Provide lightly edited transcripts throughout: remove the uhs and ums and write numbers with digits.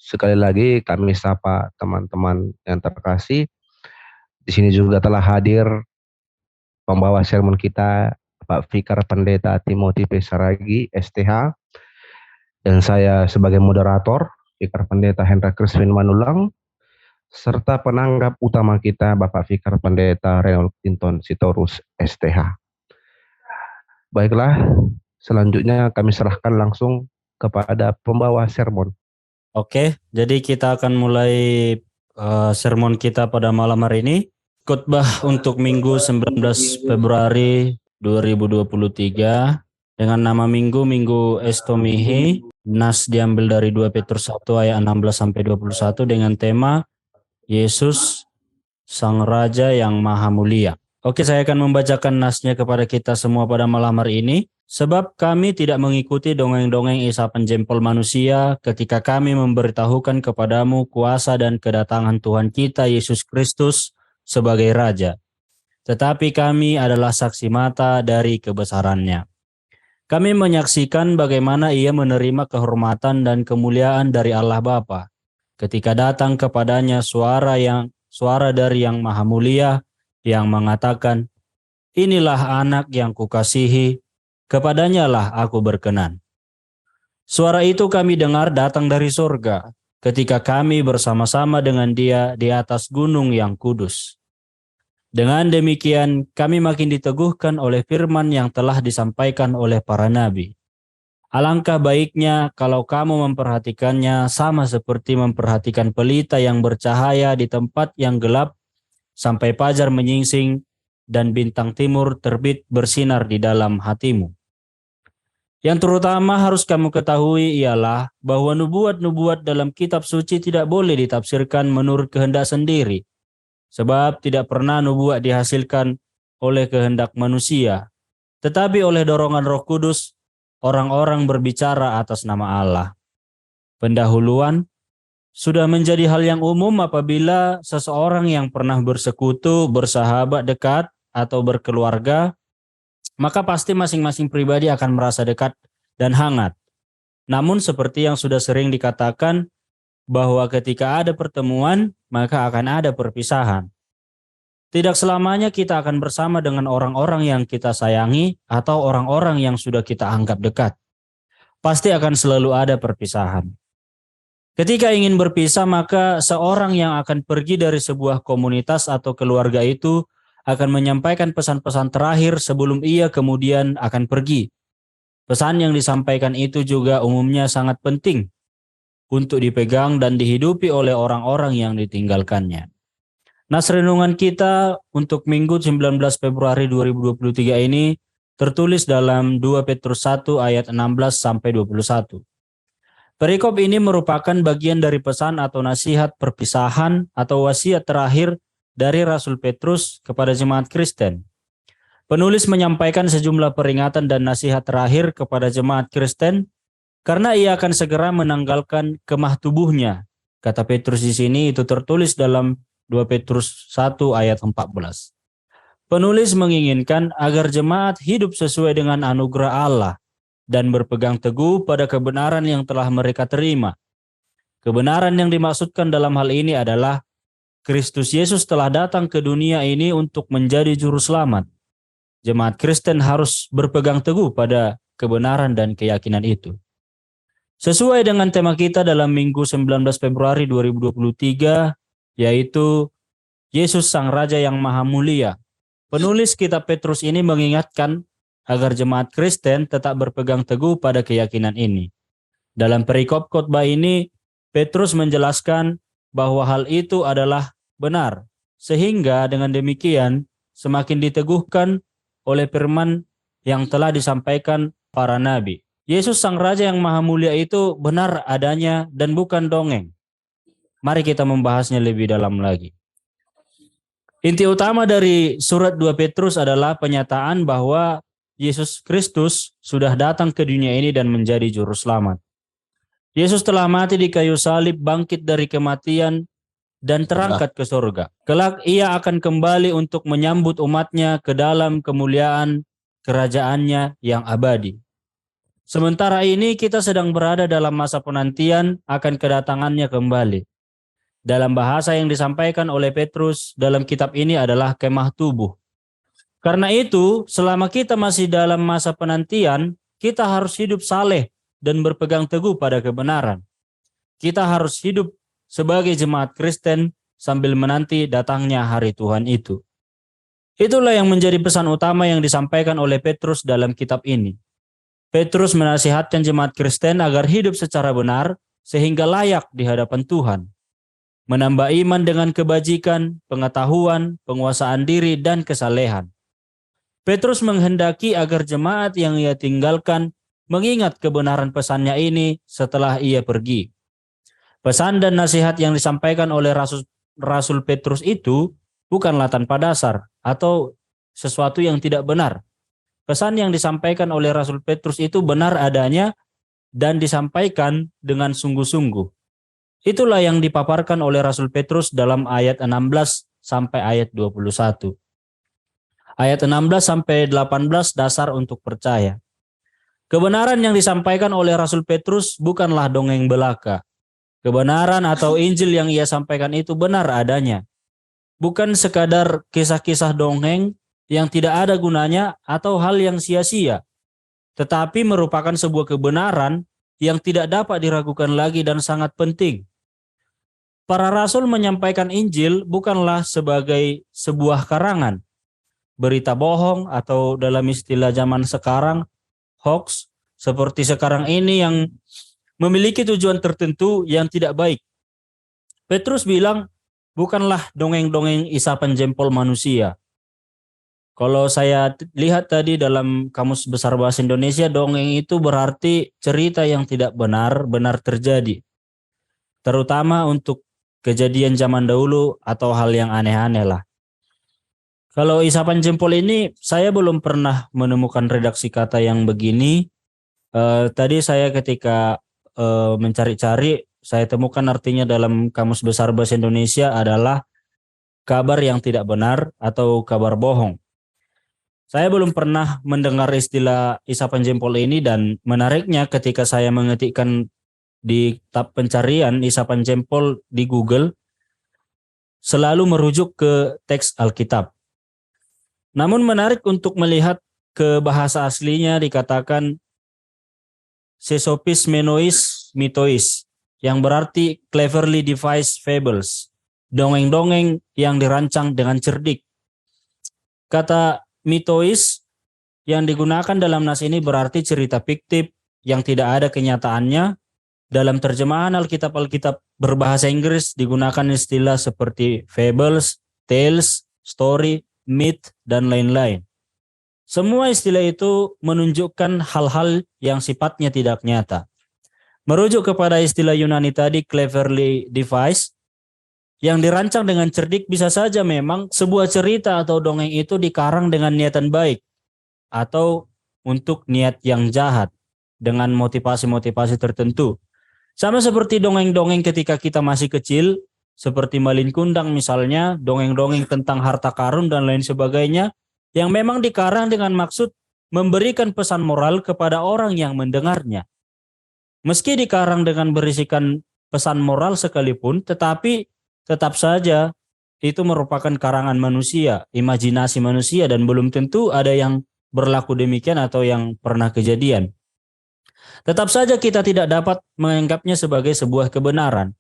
sekali lagi kami sapa teman-teman yang terkasih. Di sini juga telah hadir pembawa sermon kita, Pak Fikar Pendeta Timothy Pesaragi, STH, dan saya sebagai moderator, Fikar Pendeta Hendra Kriswin Manulang, serta penanggap utama kita, Bapak Fikar Pendeta Reynold Tinton Sitorus, STH. Baiklah, selanjutnya kami serahkan langsung kepada pembawa sermon. Oke, jadi kita akan mulai sermon kita pada malam hari ini. Khotbah untuk Minggu 19 Februari 2023 dengan nama Minggu Estomihi. Nas diambil dari 2 Petrus 1 ayat 16 sampai 21 dengan tema Yesus Sang Raja yang Maha Mulia. Oke, saya akan membacakan nasnya kepada kita semua pada malam hari ini. Sebab kami tidak mengikuti dongeng-dongeng isapan jempol manusia ketika kami memberitahukan kepadamu kuasa dan kedatangan Tuhan kita Yesus Kristus sebagai Raja. Tetapi kami adalah saksi mata dari kebesarannya. Kami menyaksikan bagaimana ia menerima kehormatan dan kemuliaan dari Allah Bapa ketika datang kepadanya suara dari yang Maha Mulia yang mengatakan, "Inilah anak yang kukasihi, kepadanya lah aku berkenan." Suara itu kami dengar datang dari surga ketika kami bersama-sama dengan dia di atas gunung yang kudus. Dengan demikian kami makin diteguhkan oleh firman yang telah disampaikan oleh para nabi. Alangkah baiknya kalau kamu memperhatikannya sama seperti memperhatikan pelita yang bercahaya di tempat yang gelap sampai fajar menyingsing dan bintang timur terbit bersinar di dalam hatimu. Yang terutama harus kamu ketahui ialah bahwa nubuat-nubuat dalam kitab suci tidak boleh ditafsirkan menurut kehendak sendiri. Sebab tidak pernah nubuat dihasilkan oleh kehendak manusia, tetapi oleh dorongan Roh Kudus, orang-orang berbicara atas nama Allah. Pendahuluan sudah menjadi hal yang umum apabila seseorang yang pernah bersekutu, bersahabat dekat, atau berkeluarga, maka pasti masing-masing pribadi akan merasa dekat dan hangat. Namun seperti yang sudah sering dikatakan, bahwa ketika ada pertemuan, maka akan ada perpisahan. Tidak selamanya kita akan bersama dengan orang-orang yang kita sayangi atau orang-orang yang sudah kita anggap dekat. Pasti akan selalu ada perpisahan. Ketika ingin berpisah, maka seorang yang akan pergi dari sebuah komunitas atau keluarga itu akan menyampaikan pesan-pesan terakhir sebelum ia kemudian akan pergi. Pesan yang disampaikan itu juga umumnya sangat penting untuk dipegang dan dihidupi oleh orang-orang yang ditinggalkannya. Nas renungan kita untuk Minggu 19 Februari 2023 ini tertulis dalam 2 Petrus 1 ayat 16 sampai 21. Perikop ini merupakan bagian dari pesan atau nasihat perpisahan atau wasiat terakhir dari Rasul Petrus kepada jemaat Kristen. Penulis menyampaikan sejumlah peringatan dan nasihat terakhir kepada jemaat Kristen karena ia akan segera menanggalkan kemah tubuhnya. Kata Petrus di sini itu tertulis dalam 2 Petrus 1 ayat 14. Penulis menginginkan agar jemaat hidup sesuai dengan anugerah Allah dan berpegang teguh pada kebenaran yang telah mereka terima. Kebenaran yang dimaksudkan dalam hal ini adalah Kristus Yesus telah datang ke dunia ini untuk menjadi juru selamat. Jemaat Kristen harus berpegang teguh pada kebenaran dan keyakinan itu. Sesuai dengan tema kita dalam Minggu 19 Februari 2023, yaitu Yesus Sang Raja yang Maha Mulia. Penulis kitab Petrus ini mengingatkan agar jemaat Kristen tetap berpegang teguh pada keyakinan ini. Dalam perikop khotbah ini, Petrus menjelaskan bahwa hal itu adalah benar, sehingga dengan demikian semakin diteguhkan oleh firman yang telah disampaikan para nabi. Yesus Sang Raja yang Maha Mulia itu benar adanya dan bukan dongeng. Mari kita membahasnya lebih dalam lagi. Inti utama dari surat 2 Petrus adalah penyataan bahwa Yesus Kristus sudah datang ke dunia ini dan menjadi juru selamat. Yesus telah mati di kayu salib, bangkit dari kematian, dan terangkat ke surga. Kelak ia akan kembali untuk menyambut umatnya ke dalam kemuliaan kerajaannya yang abadi. Sementara ini kita sedang berada dalam masa penantian akan kedatangannya kembali. Dalam bahasa yang disampaikan oleh Petrus dalam kitab ini adalah kemah tubuh. Karena itu, selama kita masih dalam masa penantian, kita harus hidup saleh dan berpegang teguh pada kebenaran. Kita harus hidup sebagai jemaat Kristen sambil menanti datangnya hari Tuhan itu. Itulah yang menjadi pesan utama yang disampaikan oleh Petrus dalam kitab ini. Petrus menasihatkan jemaat Kristen agar hidup secara benar sehingga layak di hadapan Tuhan. Menambah iman dengan kebajikan, pengetahuan, penguasaan diri, dan kesalehan. Petrus menghendaki agar jemaat yang ia tinggalkan mengingat kebenaran pesannya ini setelah ia pergi. Pesan dan nasihat yang disampaikan oleh Rasul Petrus itu bukanlah tanpa dasar atau sesuatu yang tidak benar. Pesan yang disampaikan oleh Rasul Petrus itu benar adanya dan disampaikan dengan sungguh-sungguh. Itulah yang dipaparkan oleh Rasul Petrus dalam ayat 16 sampai ayat 21. Ayat 16 sampai 18 dasar untuk percaya. Kebenaran yang disampaikan oleh Rasul Petrus bukanlah dongeng belaka. Kebenaran atau Injil yang ia sampaikan itu benar adanya. Bukan sekadar kisah-kisah dongeng yang tidak ada gunanya atau hal yang sia-sia, tetapi merupakan sebuah kebenaran yang tidak dapat diragukan lagi dan sangat penting. Para rasul menyampaikan Injil bukanlah sebagai sebuah karangan, berita bohong atau dalam istilah zaman sekarang, hoax, seperti sekarang ini yang memiliki tujuan tertentu yang tidak baik. Petrus bilang, bukanlah dongeng-dongeng isapan jempol manusia. Kalau saya lihat tadi dalam Kamus Besar Bahasa Indonesia, dongeng itu berarti cerita yang tidak benar terjadi. Terutama untuk kejadian zaman dahulu atau hal yang aneh-aneh lah. Kalau isapan jempol ini, saya belum pernah menemukan redaksi kata yang begini. Tadi saya ketika mencari-cari, saya temukan artinya dalam Kamus Besar Bahasa Indonesia adalah kabar yang tidak benar atau kabar bohong. Saya belum pernah mendengar istilah isapan jempol ini dan menariknya ketika saya mengetikkan di tab pencarian isapan jempol di Google selalu merujuk ke teks Alkitab. Namun menarik untuk melihat ke bahasa aslinya dikatakan sesopis menois mitois yang berarti cleverly devised fables, dongeng-dongeng yang dirancang dengan cerdik. Kata mitois yang digunakan dalam nas ini berarti cerita fiktif yang tidak ada kenyataannya. Dalam terjemahan Alkitab berbahasa Inggris digunakan istilah seperti fables, tales, story, myth, dan lain-lain. Semua istilah itu menunjukkan hal-hal yang sifatnya tidak nyata. Merujuk kepada istilah Yunani tadi cleverly devised, yang dirancang dengan cerdik bisa saja memang sebuah cerita atau dongeng itu dikarang dengan niatan baik atau untuk niat yang jahat dengan motivasi-motivasi tertentu. Sama seperti dongeng-dongeng ketika kita masih kecil, seperti Malin Kundang misalnya, dongeng-dongeng tentang harta karun dan lain sebagainya, yang memang dikarang dengan maksud memberikan pesan moral kepada orang yang mendengarnya. Meski dikarang dengan berisikan pesan moral sekalipun, tetapi tetap saja itu merupakan karangan manusia, imajinasi manusia, dan belum tentu ada yang berlaku demikian atau yang pernah kejadian. Tetap saja kita tidak dapat menganggapnya sebagai sebuah kebenaran.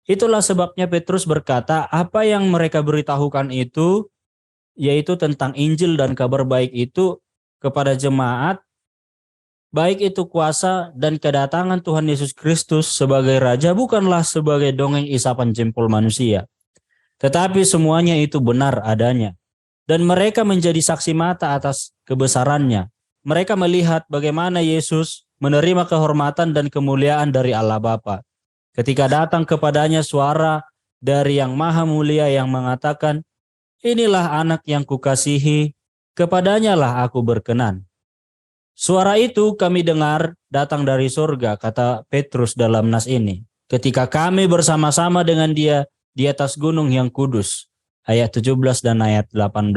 Itulah sebabnya Petrus berkata, apa yang mereka beritahukan itu, yaitu tentang Injil dan kabar baik itu kepada jemaat, baik itu kuasa dan kedatangan Tuhan Yesus Kristus sebagai Raja bukanlah sebagai dongeng isapan jempol manusia. Tetapi semuanya itu benar adanya. Dan mereka menjadi saksi mata atas kebesarannya. Mereka melihat bagaimana Yesus menerima kehormatan dan kemuliaan dari Allah Bapa. Ketika datang kepadanya suara dari Yang Maha Mulia yang mengatakan, inilah anak yang kukasihi, kepadanya lah aku berkenan. Suara itu kami dengar datang dari surga, kata Petrus dalam nas ini. Ketika kami bersama-sama dengan dia di atas gunung yang kudus. Ayat 17 dan ayat 18.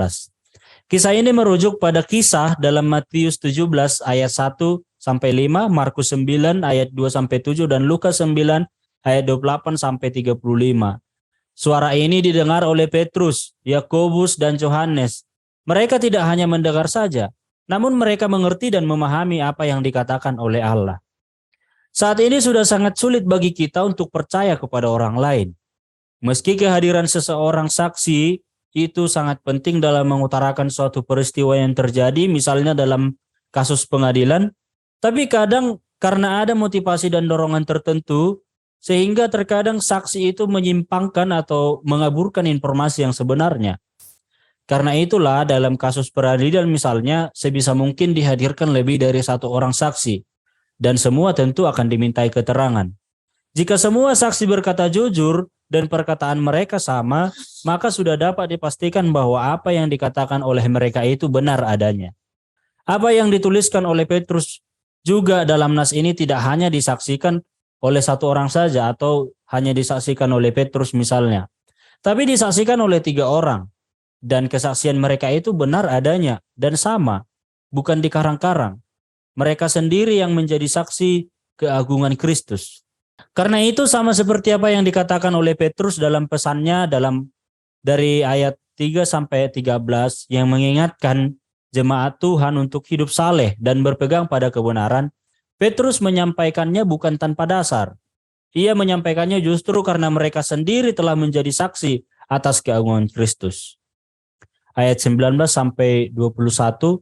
Kisah ini merujuk pada kisah dalam Matius 17 ayat 1 sampai 5, Markus 9 ayat 2 sampai 7 dan Lukas 9 ayat 28 sampai 35. Suara ini didengar oleh Petrus, Yakobus dan Yohanes. Mereka tidak hanya mendengar saja, namun mereka mengerti dan memahami apa yang dikatakan oleh Allah. Saat ini sudah sangat sulit bagi kita untuk percaya kepada orang lain. Meski kehadiran seseorang saksi itu sangat penting dalam mengutarakan suatu peristiwa yang terjadi, misalnya dalam kasus pengadilan, tapi kadang karena ada motivasi dan dorongan tertentu, sehingga terkadang saksi itu menyimpangkan atau mengaburkan informasi yang sebenarnya. Karena itulah dalam kasus peradilan misalnya, sebisa mungkin dihadirkan lebih dari satu orang saksi, dan semua tentu akan dimintai keterangan. Jika semua saksi berkata jujur dan perkataan mereka sama, maka sudah dapat dipastikan bahwa apa yang dikatakan oleh mereka itu benar adanya. Apa yang dituliskan oleh Petrus juga dalam nas ini tidak hanya disaksikan oleh satu orang saja atau hanya disaksikan oleh Petrus misalnya, tapi disaksikan oleh 3 orang. Dan kesaksian mereka itu benar adanya dan sama, bukan dikarang-karang. Mereka sendiri yang menjadi saksi keagungan Kristus. Karena itu sama seperti apa yang dikatakan oleh Petrus dalam pesannya dari ayat 3 sampai 13 yang mengingatkan jemaat Tuhan untuk hidup saleh dan berpegang pada kebenaran. Petrus menyampaikannya bukan tanpa dasar. Ia menyampaikannya justru karena mereka sendiri telah menjadi saksi atas keagungan Kristus. Ayat 19 sampai 21.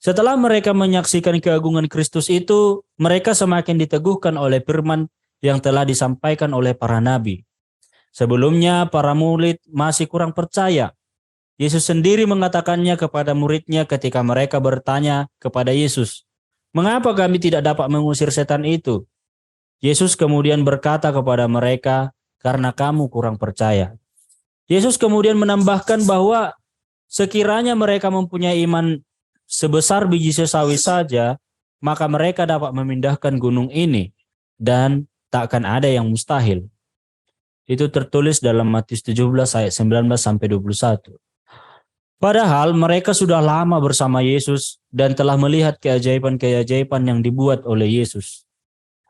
Setelah mereka menyaksikan keagungan Kristus itu, mereka semakin diteguhkan oleh firman yang telah disampaikan oleh para nabi. Sebelumnya para murid masih kurang percaya. Yesus sendiri mengatakannya kepada muridnya ketika mereka bertanya kepada Yesus, "Mengapa kami tidak dapat mengusir setan itu?" Yesus kemudian berkata kepada mereka, "Karena kamu kurang percaya." Yesus kemudian menambahkan bahwa sekiranya mereka mempunyai iman sebesar biji sesawi saja, maka mereka dapat memindahkan gunung ini dan tak akan ada yang mustahil. Itu tertulis dalam Matius 17 ayat 19 sampai 21. Padahal mereka sudah lama bersama Yesus dan telah melihat keajaiban-keajaiban yang dibuat oleh Yesus.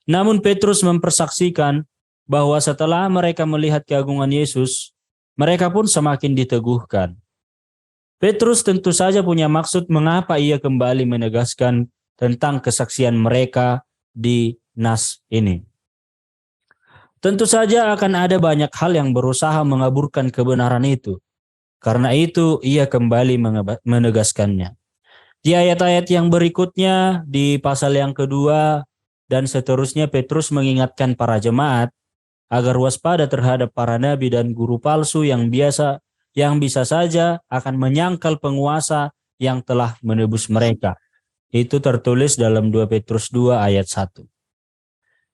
Namun Petrus mempersaksikan bahwa setelah mereka melihat keagungan Yesus, mereka pun semakin diteguhkan. Petrus tentu saja punya maksud mengapa ia kembali menegaskan tentang kesaksian mereka di nas ini. Tentu saja akan ada banyak hal yang berusaha mengaburkan kebenaran itu. Karena itu ia kembali menegaskannya. Di ayat-ayat yang berikutnya, di pasal yang kedua dan seterusnya, Petrus mengingatkan para jemaat agar waspada terhadap para nabi dan guru palsu yang bisa saja akan menyangkal penguasa yang telah menebus mereka. Itu tertulis dalam 2 Petrus 2 ayat 1.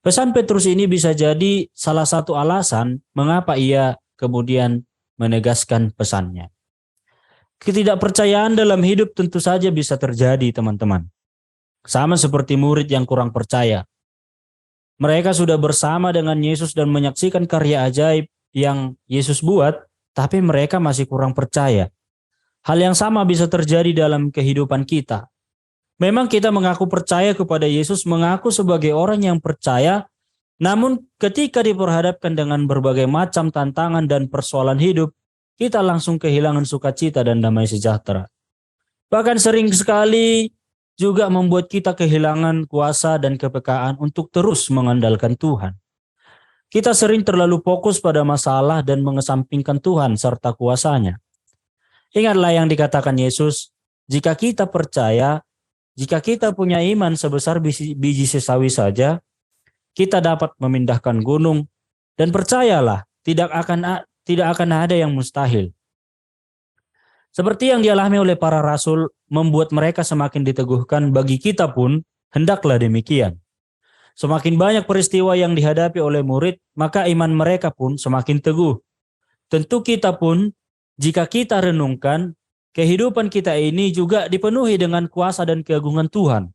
Pesan Petrus ini bisa jadi salah satu alasan mengapa ia kemudian menegaskan pesannya. Ketidakpercayaan dalam hidup tentu saja bisa terjadi, teman-teman. Sama seperti murid yang kurang percaya. Mereka sudah bersama dengan Yesus dan menyaksikan karya ajaib yang Yesus buat, tapi mereka masih kurang percaya. Hal yang sama bisa terjadi dalam kehidupan kita. Memang kita mengaku percaya kepada Yesus, mengaku sebagai orang yang percaya, namun ketika diperhadapkan dengan berbagai macam tantangan dan persoalan hidup, kita langsung kehilangan sukacita dan damai sejahtera. Bahkan sering sekali juga membuat kita kehilangan kuasa dan kepekaan untuk terus mengandalkan Tuhan. Kita sering terlalu fokus pada masalah dan mengesampingkan Tuhan serta kuasa-Nya. Ingatlah yang dikatakan Yesus, jika kita percaya, jika kita punya iman sebesar biji sesawi saja, kita dapat memindahkan gunung, dan percayalah, tidak akan ada yang mustahil. Seperti yang dialami oleh para rasul membuat mereka semakin diteguhkan, bagi kita pun hendaklah demikian. Semakin banyak peristiwa yang dihadapi oleh murid, maka iman mereka pun semakin teguh. Tentu kita pun, jika kita renungkan, kehidupan kita ini juga dipenuhi dengan kuasa dan keagungan Tuhan.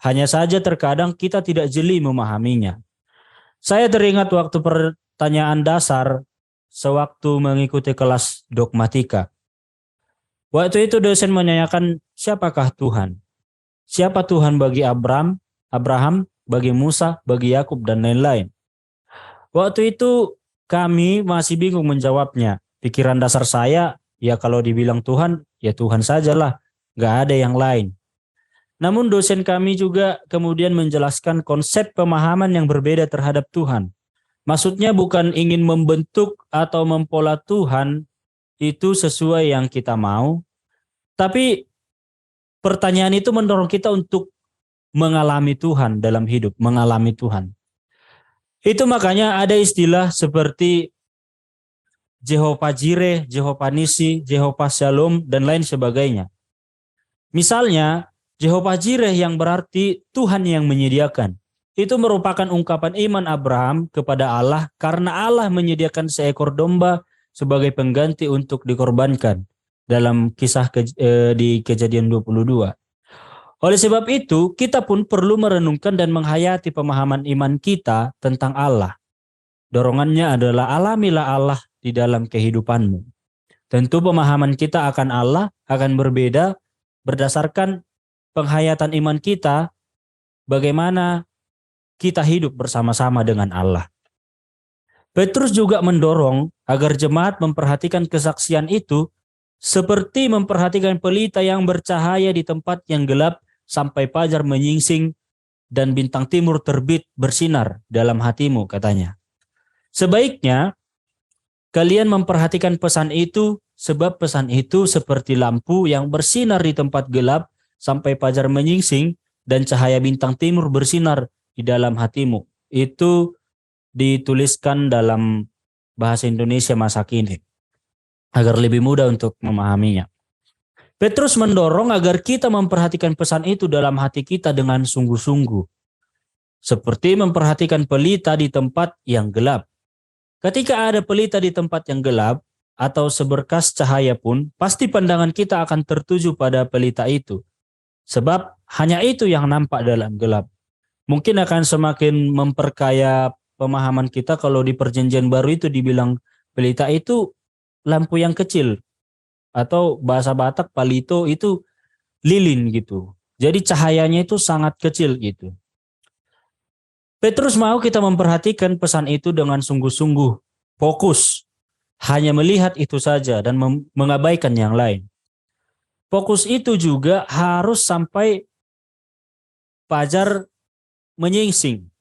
Hanya saja terkadang kita tidak jeli memahaminya. Saya teringat waktu pertanyaan dasar sewaktu mengikuti kelas dogmatika. Waktu itu dosen menanyakan, siapakah Tuhan? Siapa Tuhan bagi Abraham? Abraham, bagi Musa, bagi Yakub dan lain-lain. Waktu itu kami masih bingung menjawabnya. Pikiran dasar saya, ya kalau dibilang Tuhan, ya Tuhan sajalah, nggak ada yang lain. Namun dosen kami juga kemudian menjelaskan konsep pemahaman yang berbeda terhadap Tuhan. Maksudnya bukan ingin membentuk atau mempola Tuhan itu sesuai yang kita mau, tapi pertanyaan itu mendorong kita untuk mengalami Tuhan dalam hidup, mengalami Tuhan. Itu makanya ada istilah seperti Jehovah Jireh, Jehovah Nisi, Jehovah Shalom, dan lain sebagainya. Misalnya, Jehovah Jireh yang berarti Tuhan yang menyediakan. Itu merupakan ungkapan iman Abraham kepada Allah karena Allah menyediakan seekor domba sebagai pengganti untuk dikorbankan dalam kisah di Kejadian 22. Oleh sebab itu, kita pun perlu merenungkan dan menghayati pemahaman iman kita tentang Allah. Dorongannya adalah alamilah Allah di dalam kehidupanmu. Tentu pemahaman kita akan Allah akan berbeda berdasarkan penghayatan iman kita, bagaimana kita hidup bersama-sama dengan Allah. Petrus juga mendorong agar jemaat memperhatikan kesaksian itu seperti memperhatikan pelita yang bercahaya di tempat yang gelap sampai fajar menyingsing dan bintang timur terbit bersinar dalam hatimu, katanya. Sebaiknya kalian memperhatikan pesan itu sebab pesan itu seperti lampu yang bersinar di tempat gelap sampai fajar menyingsing dan cahaya bintang timur bersinar di dalam hatimu. Itu dituliskan dalam bahasa Indonesia masa kini agar lebih mudah untuk memahaminya. Petrus mendorong agar kita memperhatikan pesan itu dalam hati kita dengan sungguh-sungguh. Seperti memperhatikan pelita di tempat yang gelap. Ketika ada pelita di tempat yang gelap atau seberkas cahaya pun, pasti pandangan kita akan tertuju pada pelita itu. Sebab hanya itu yang nampak dalam gelap. Mungkin akan semakin memperkaya pemahaman kita kalau di Perjanjian Baru itu dibilang pelita itu lampu yang kecil. Atau bahasa Batak palito itu lilin gitu. Jadi cahayanya itu sangat kecil gitu. Petrus mau kita memperhatikan pesan itu dengan sungguh-sungguh, fokus, hanya melihat itu saja dan mengabaikan yang lain. Fokus itu juga harus sampai fajar menyingsing.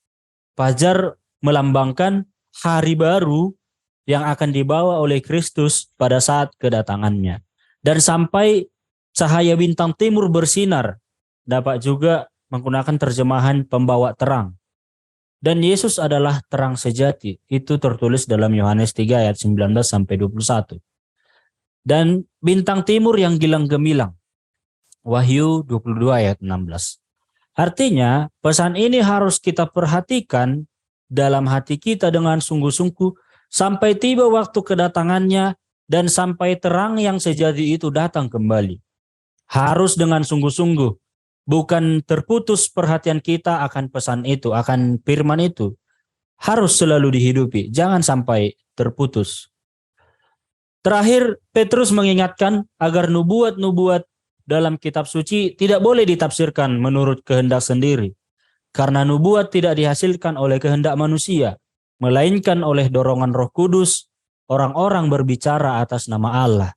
Fajar melambangkan hari baru yang akan dibawa oleh Kristus pada saat kedatangannya. Dan sampai cahaya bintang timur bersinar, dapat juga menggunakan terjemahan pembawa terang. Dan Yesus adalah terang sejati. Itu tertulis dalam Yohanes 3 ayat 19 sampai 21. Dan bintang timur yang gilang gemilang. Wahyu 22 ayat 16. Artinya, pesan ini harus kita perhatikan dalam hati kita dengan sungguh-sungguh sampai tiba waktu kedatangannya dan sampai terang yang sejati itu datang kembali. Harus dengan sungguh-sungguh. Bukan terputus perhatian kita akan pesan itu, akan firman itu. Harus selalu dihidupi, jangan sampai terputus. Terakhir, Petrus mengingatkan agar nubuat-nubuat dalam kitab suci tidak boleh ditafsirkan menurut kehendak sendiri. Karena nubuat tidak dihasilkan oleh kehendak manusia, melainkan oleh dorongan Roh Kudus, orang-orang berbicara atas nama Allah.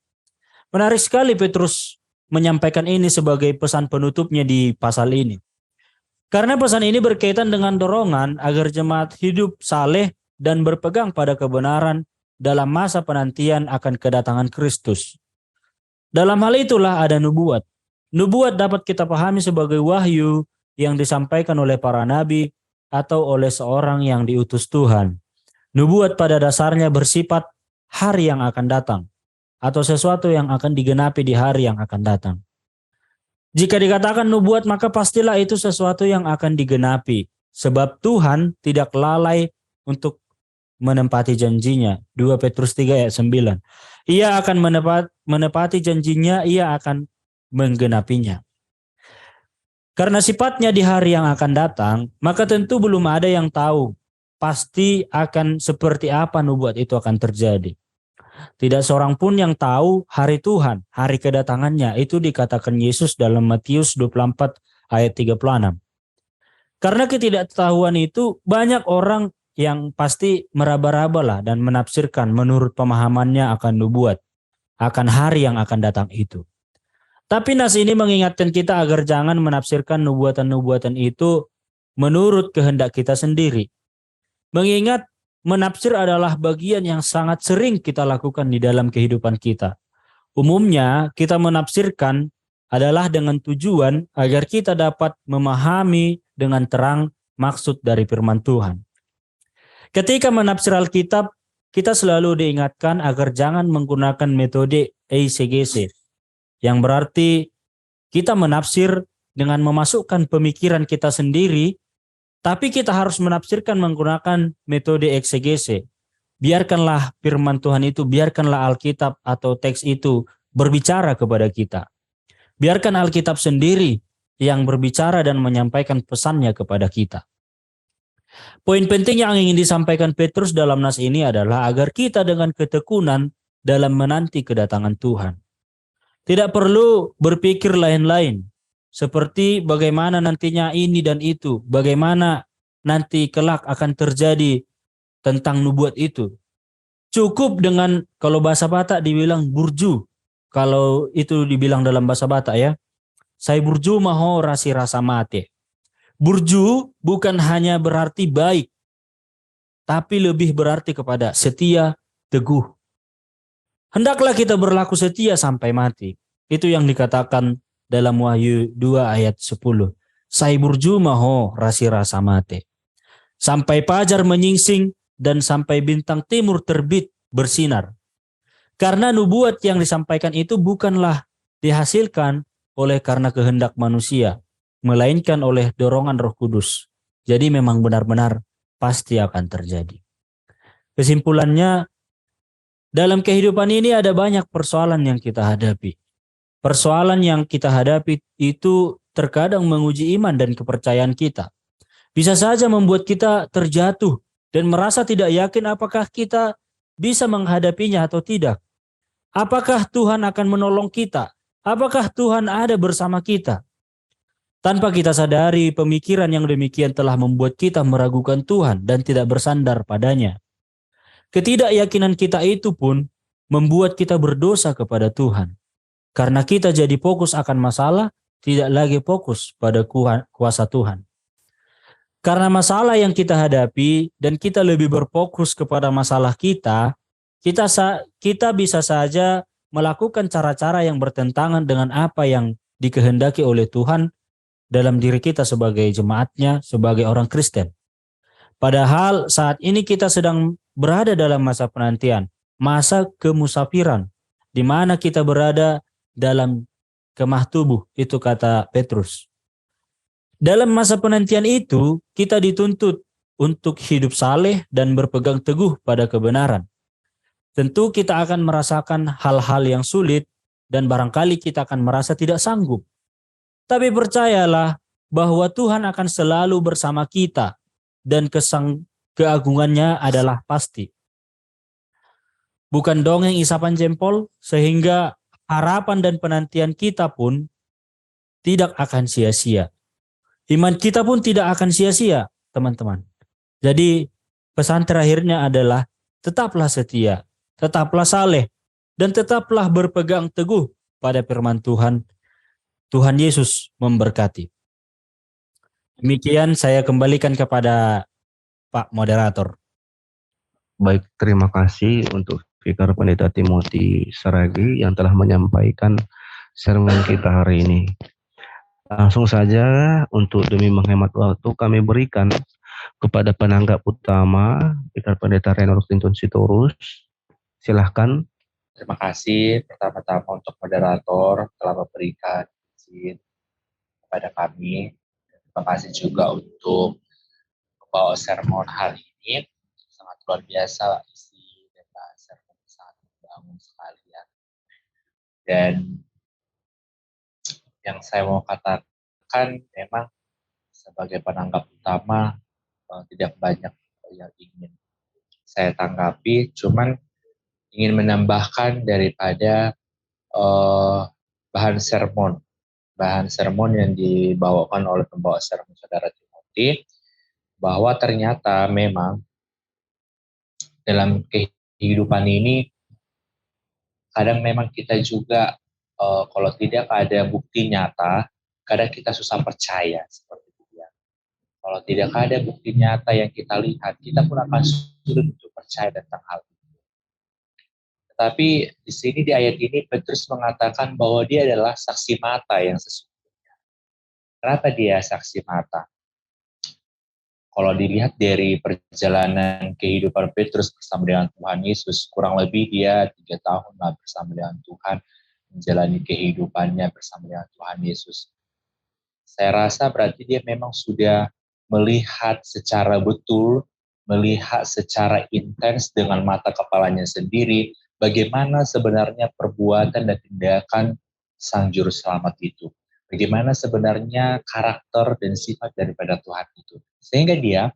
Menarik sekali Petrus menyampaikan ini sebagai pesan penutupnya di pasal ini. Karena pesan ini berkaitan dengan dorongan agar jemaat hidup saleh dan berpegang pada kebenaran dalam masa penantian akan kedatangan Kristus. Dalam hal itulah ada nubuat. Nubuat dapat kita pahami sebagai wahyu yang disampaikan oleh para nabi atau oleh seorang yang diutus Tuhan. Nubuat pada dasarnya bersifat hari yang akan datang, atau sesuatu yang akan digenapi di hari yang akan datang. Jika dikatakan nubuat, maka pastilah itu sesuatu yang akan digenapi. Sebab Tuhan tidak lalai untuk menepati janjinya. 2 Petrus 3 ayat 9. Ia akan menepati janjinya, ia akan menggenapinya. Karena sifatnya di hari yang akan datang, maka tentu belum ada yang tahu pasti akan seperti apa nubuat itu akan terjadi. Tidak seorang pun yang tahu hari Tuhan, hari kedatangannya. Itu dikatakan Yesus dalam Matius 24 ayat 36. Karena ketidaktahuan itu banyak orang yang pasti meraba-raba lah dan menafsirkan menurut pemahamannya akan nubuat, akan hari yang akan datang itu. Tapi nas ini mengingatkan kita agar jangan menafsirkan nubuatan-nubuatan itu menurut kehendak kita sendiri. Mengingat menafsir adalah bagian yang sangat sering kita lakukan di dalam kehidupan kita. Umumnya kita menafsirkan adalah dengan tujuan agar kita dapat memahami dengan terang maksud dari firman Tuhan. Ketika menafsir Alkitab, kita selalu diingatkan agar jangan menggunakan metode eisegesis, yang berarti kita menafsir dengan memasukkan pemikiran kita sendiri, tapi kita harus menafsirkan menggunakan metode eksegese. Biarkanlah firman Tuhan itu, biarkanlah Alkitab atau teks itu berbicara kepada kita. Biarkan Alkitab sendiri yang berbicara dan menyampaikan pesannya kepada kita. Poin penting yang ingin disampaikan Petrus dalam nas ini adalah agar kita dengan ketekunan dalam menanti kedatangan Tuhan. Tidak perlu berpikir lain-lain, seperti bagaimana nantinya ini dan itu, bagaimana nanti kelak akan terjadi tentang nubuat itu. Cukup dengan kalau bahasa Batak dibilang burju, kalau itu dibilang dalam bahasa Batak ya, saya burju maho rasi rasa mate. Burju bukan hanya berarti baik, tapi lebih berarti kepada setia, teguh. Hendaklah kita berlaku setia sampai mati. Itu yang dikatakan dalam Wahyu 2 ayat 10. Sai burju maho rasi rasa mate. Sampai fajar menyingsing dan sampai bintang timur terbit bersinar. Karena nubuat yang disampaikan itu bukanlah dihasilkan oleh karena kehendak manusia, melainkan oleh dorongan Roh Kudus. Jadi memang benar-benar pasti akan terjadi. Kesimpulannya, dalam kehidupan ini ada banyak persoalan yang kita hadapi. Persoalan yang kita hadapi itu terkadang menguji iman dan kepercayaan kita. Bisa saja membuat kita terjatuh dan merasa tidak yakin apakah kita bisa menghadapinya atau tidak. Apakah Tuhan akan menolong kita? Apakah Tuhan ada bersama kita? Tanpa kita sadari, pemikiran yang demikian telah membuat kita meragukan Tuhan dan tidak bersandar padanya. Ketidakyakinan kita itu pun membuat kita berdosa kepada Tuhan. Karena kita jadi fokus akan masalah, tidak lagi fokus pada kuasa Tuhan. Karena masalah yang kita hadapi dan kita lebih berfokus kepada masalah kita bisa saja melakukan cara-cara yang bertentangan dengan apa yang dikehendaki oleh Tuhan dalam diri kita sebagai jemaatnya, sebagai orang Kristen. Padahal saat ini kita sedang berada dalam masa penantian, masa kemusafiran, di mana kita berada dalam kemah tubuh, itu kata Petrus. Dalam masa penantian itu, kita dituntut untuk hidup saleh dan berpegang teguh pada kebenaran. Tentu kita akan merasakan hal-hal yang sulit dan barangkali kita akan merasa tidak sanggup. Tapi percayalah bahwa Tuhan akan selalu bersama kita dan keagungannya adalah pasti. Bukan dongeng isapan jempol, sehingga harapan dan penantian kita pun tidak akan sia-sia. Iman kita pun tidak akan sia-sia, teman-teman. Jadi pesan terakhirnya adalah tetaplah setia, tetaplah saleh, dan tetaplah berpegang teguh pada firman Tuhan. Tuhan Yesus memberkati. Demikian saya kembalikan kepada Pak Moderator. Baik, terima kasih untuk Vikar Pendeta Timothy Saragi yang telah menyampaikan sermon kita hari ini. Langsung saja untuk demi menghemat waktu kami berikan kepada penanggap utama Vikar Pendeta Reynold Clinton Sitorus. Silahkan. Terima kasih pertama-tama untuk moderator telah memberikan izin kepada kami. Terima kasih juga untuk pembawa sermon hari ini. Sangat luar biasa isi dan sermon sangat membangun sekali ya. Dan yang saya mau katakan memang sebagai penanggap utama tidak banyak yang ingin saya tanggapi, cuman ingin menambahkan daripada bahan sermon yang dibawakan oleh pembawa sermon Saudara Timothy. Timotius bahwa ternyata memang dalam kehidupan ini kadang memang kita juga kalau tidak ada bukti nyata, kadang kita susah percaya seperti itu ya. Kalau tidak ada bukti nyata yang kita lihat, kita pun akan sulit untuk percaya tentang hal itu. Tetapi di sini di ayat ini Petrus mengatakan bahwa dia adalah saksi mata yang sesungguhnya. Kenapa dia saksi mata? Kalau dilihat dari perjalanan kehidupan Petrus bersama dengan Tuhan Yesus, kurang lebih dia 3 tahun lah bersama dengan Tuhan, menjalani kehidupannya bersama dengan Tuhan Yesus. Saya rasa berarti dia memang sudah melihat secara betul, melihat secara intens dengan mata kepalanya sendiri, bagaimana sebenarnya perbuatan dan tindakan Sang Juru Selamat itu. Bagaimana sebenarnya karakter dan sifat daripada Tuhan itu. Sehingga dia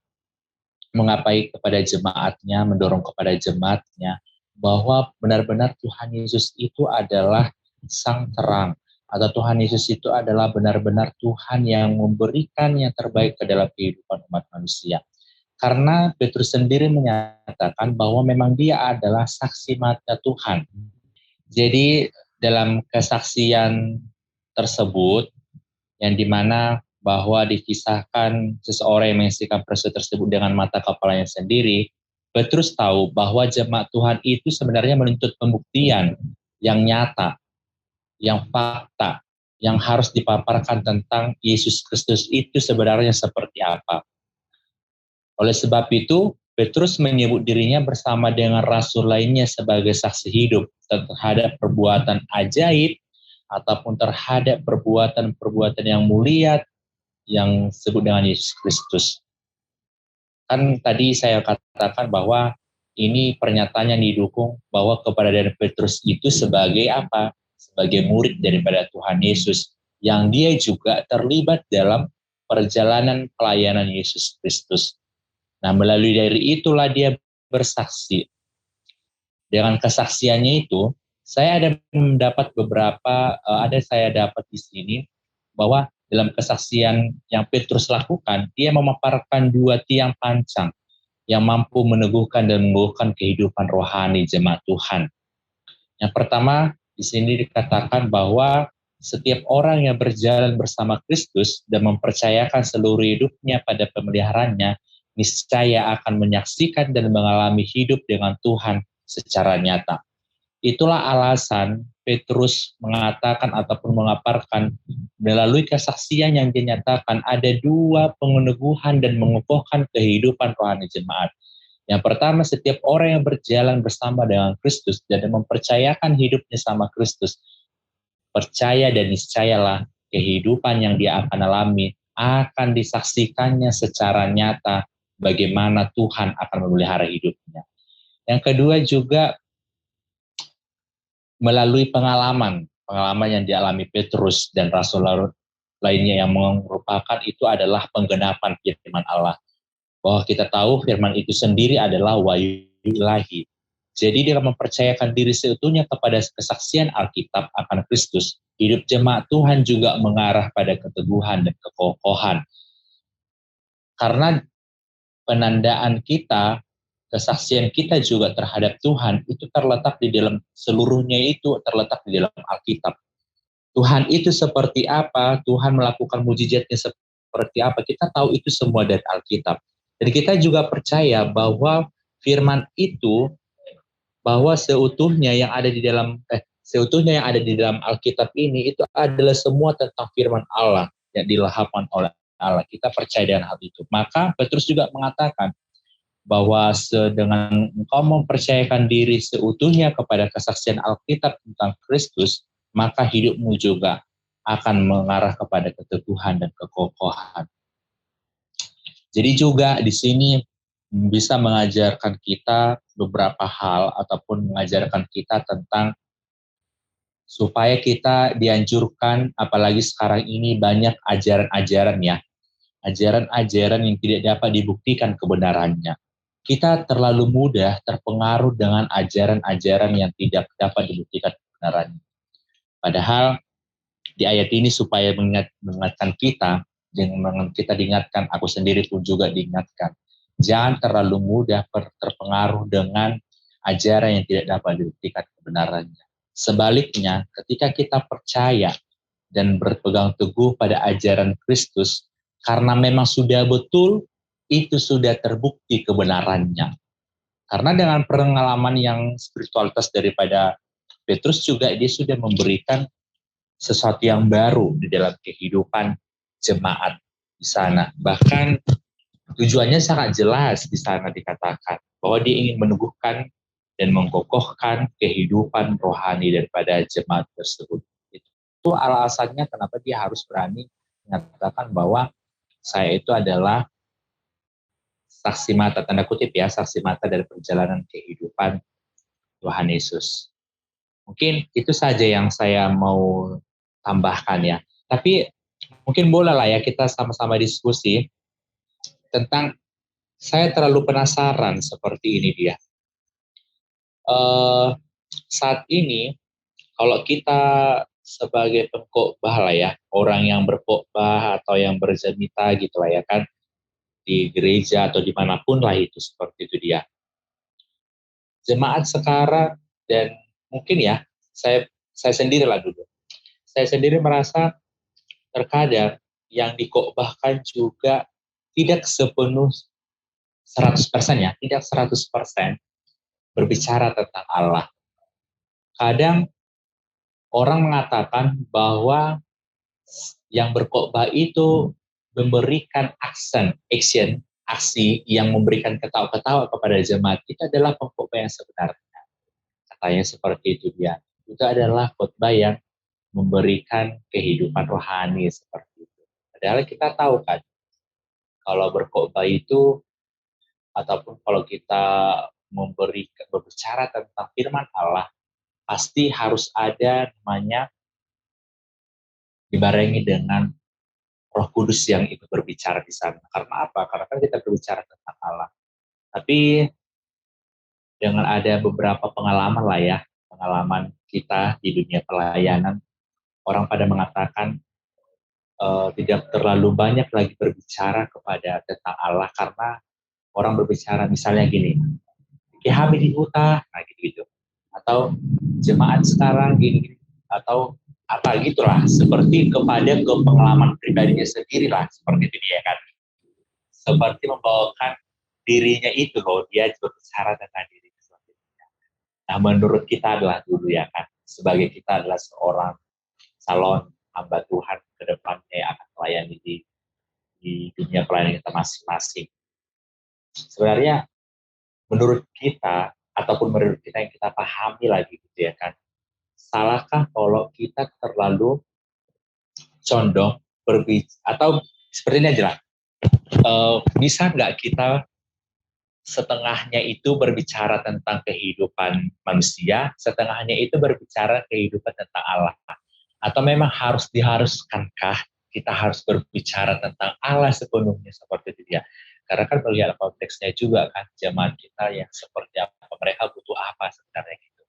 mengapai kepada jemaatnya, mendorong kepada jemaatnya, bahwa benar-benar Tuhan Yesus itu adalah sang terang, atau Tuhan Yesus itu adalah benar-benar Tuhan yang memberikan yang terbaik ke dalam kehidupan umat manusia. Karena Petrus sendiri menyatakan bahwa memang dia adalah saksi mata Tuhan. Jadi dalam kesaksian tersebut, yang dimana bahwa dikisahkan seseorang yang menyaksikan peristiwa tersebut dengan mata kepalanya sendiri, Petrus tahu bahwa jemaat Tuhan itu sebenarnya menuntut pembuktian yang nyata, yang fakta, yang harus dipaparkan tentang Yesus Kristus itu sebenarnya seperti apa. Oleh sebab itu, Petrus menyebut dirinya bersama dengan rasul lainnya sebagai saksi hidup terhadap perbuatan ajaib ataupun terhadap perbuatan-perbuatan yang mulia yang disebut dengan Yesus Kristus. Kan tadi saya katakan bahwa ini pernyataan yang didukung bahwa keberadaan Petrus itu sebagai apa? Sebagai murid daripada Tuhan Yesus, yang dia juga terlibat dalam perjalanan pelayanan Yesus Kristus. Nah, melalui dari itulah dia bersaksi. Dengan kesaksiannya itu, saya ada mendapat saya dapat di sini bahwa dalam kesaksian yang Petrus lakukan, dia memaparkan 2 tiang pancang yang mampu meneguhkan dan mengukuhkan kehidupan rohani jemaat Tuhan. Yang pertama, di sini dikatakan bahwa setiap orang yang berjalan bersama Kristus dan mempercayakan seluruh hidupnya pada pemeliharaannya, niscaya akan menyaksikan dan mengalami hidup dengan Tuhan secara nyata. Itulah alasan Petrus mengatakan ataupun mengaparkan melalui kesaksian yang dinyatakan ada 2 peneguhan dan mengukuhkan kehidupan rohani jemaat. Yang pertama, setiap orang yang berjalan bersama dengan Kristus dan mempercayakan hidupnya sama Kristus, percaya dan niscayalah kehidupan yang dia akan alami akan disaksikannya secara nyata bagaimana Tuhan akan memelihara hidupnya. Yang kedua juga melalui pengalaman yang dialami Petrus dan rasul lainnya yang merupakan itu adalah penggenapan firman Allah. Bahwa kita tahu firman itu sendiri adalah wahyu ilahi. Jadi dia mempercayakan diri seutuhnya kepada kesaksian Alkitab akan Kristus. Hidup jemaat Tuhan juga mengarah pada keteguhan dan kekokohan. Karena penandaan kita, kesaksian kita juga terhadap Tuhan itu terletak di dalam seluruhnya itu terletak di dalam Alkitab. Tuhan itu seperti apa, Tuhan melakukan mujizatnya seperti apa, kita tahu itu semua dari Alkitab. Dan kita juga percaya bahwa firman itu, bahwa seutuhnya yang ada di dalam Alkitab ini itu adalah semua tentang firman Allah yang dilahapkan oleh Allah. Kita percaya dengan hal itu. Maka Petrus juga mengatakan bahwa dengan engkau mempercayakan diri seutuhnya kepada kesaksian Alkitab tentang Kristus, maka hidupmu juga akan mengarah kepada keteguhan dan kekokohan. Jadi juga di sini bisa mengajarkan kita beberapa hal ataupun mengajarkan kita tentang supaya kita dianjurkan, apalagi sekarang ini banyak ajaran-ajaran ya, ajaran-ajaran yang tidak dapat dibuktikan kebenarannya. Kita terlalu mudah terpengaruh dengan ajaran-ajaran yang tidak dapat dibuktikan kebenarannya. Padahal di ayat ini supaya mengingatkan kita Dengan kita diingatkan, aku sendiri pun juga diingatkan, jangan terlalu mudah terpengaruh dengan ajaran yang tidak dapat dibuktikan kebenarannya. Sebaliknya, ketika kita percaya dan berpegang teguh pada ajaran Kristus, karena memang sudah betul, itu sudah terbukti kebenarannya. Karena dengan pengalaman yang spiritualitas daripada Petrus juga, dia sudah memberikan sesuatu yang baru di dalam kehidupan jemaat di sana. Bahkan tujuannya sangat jelas di sana dikatakan bahwa dia ingin meneguhkan dan mengkokohkan kehidupan rohani daripada jemaat tersebut. Itu alasannya kenapa dia harus berani mengatakan bahwa saya itu adalah saksi mata, tanda kutip ya, saksi mata dari perjalanan kehidupan Tuhan Yesus. Mungkin itu saja yang saya mau tambahkan ya. Tapi mungkin boleh lah ya kita sama-sama diskusi tentang, saya terlalu penasaran seperti ini dia. Saat ini kalau kita sebagai pengkhotbah lah ya, orang yang berkhotbah atau yang berzemita gitu lah ya kan, di gereja atau dimanapun lah itu, seperti itu dia. Jemaat sekarang dan mungkin ya, saya sendiri lah dulu. Saya sendiri merasa terkadang yang dikhotbahkan juga tidak sepenuh 100% ya, tidak 100% berbicara tentang Allah. Kadang orang mengatakan bahwa yang berkhotbah itu memberikan action, aksi yang memberikan ketawa-ketawa kepada jemaat, itu adalah pengkhotbah yang sebenarnya. Katanya seperti itu dia. Itu adalah khotbah yang memberikan kehidupan rohani seperti itu. Padahal kita tahu kan, kalau berkhotbah itu, ataupun kalau kita berbicara tentang firman Allah, pasti harus ada namanya dibarengi dengan Roh Kudus yang ikut berbicara di sana. Karena apa? Karena kan kita berbicara tentang Allah. Tapi dengan ada beberapa pengalaman lah ya, pengalaman kita di dunia pelayanan, orang pada mengatakan tidak terlalu banyak lagi berbicara kepada tentang Allah, karena orang berbicara misalnya gini, kami di hutan, nah gitu-gitu, atau jemaat sekarang gini, atau apa gitulah, seperti kepada pengalaman pribadinya sendiri lah, seperti itu dia kan, seperti membawakan dirinya itu loh, dia berbicara tentang dirinya sendiri. Nah menurut kita adalah dulu ya kan, sebagai kita adalah seorang calon hamba Tuhan ke depannya yang akan melayani di dunia pelayanan kita masing-masing. Sebenarnya menurut kita, ataupun menurut kita yang kita pahami lagi gitu ya kan, salahkah kalau kita terlalu condong berbicara, atau seperti ini aja lah, bisa nggak kita setengahnya itu berbicara tentang kehidupan manusia, setengahnya itu berbicara kehidupan tentang Allah? Atau memang diharuskankah kita harus berbicara tentang Allah sepenuhnya, seperti itu dia? Karena kan melihat konteksnya juga kan, zaman kita yang seperti apa, mereka butuh apa sebenarnya gitu.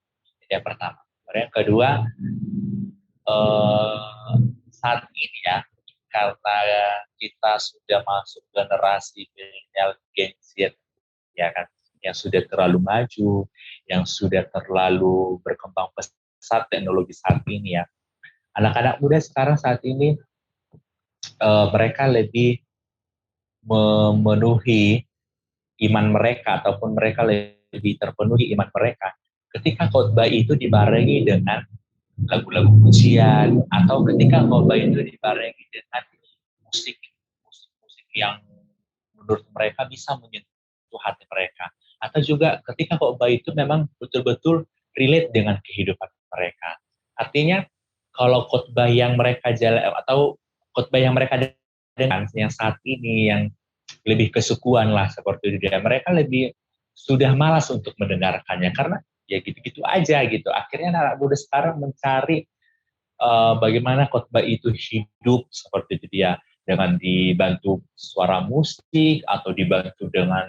Jadi yang pertama. Yang kedua, saat ini ya, karena kita sudah masuk generasi milenial Gen Z ya kan, yang sudah terlalu maju, yang sudah terlalu berkembang pesat teknologi saat ini ya. Anak-anak muda sekarang saat ini mereka lebih memenuhi iman mereka, ataupun mereka lebih terpenuhi iman mereka ketika khotbah itu dibarengi dengan lagu-lagu pujian, atau ketika khotbah itu dibarengi dengan musik yang menurut mereka bisa menyentuh hati mereka, atau juga ketika khotbah itu memang betul-betul relate dengan kehidupan mereka. Artinya kalau khotbah yang mereka jalan, atau khotbah yang mereka dengan yang saat ini yang lebih kesukuan lah seperti itu, mereka lebih sudah malas untuk mendengarkannya karena ya gitu-gitu aja gitu. Akhirnya anak muda sekarang mencari bagaimana khotbah itu hidup seperti itu dia, dengan dibantu suara musik atau dibantu dengan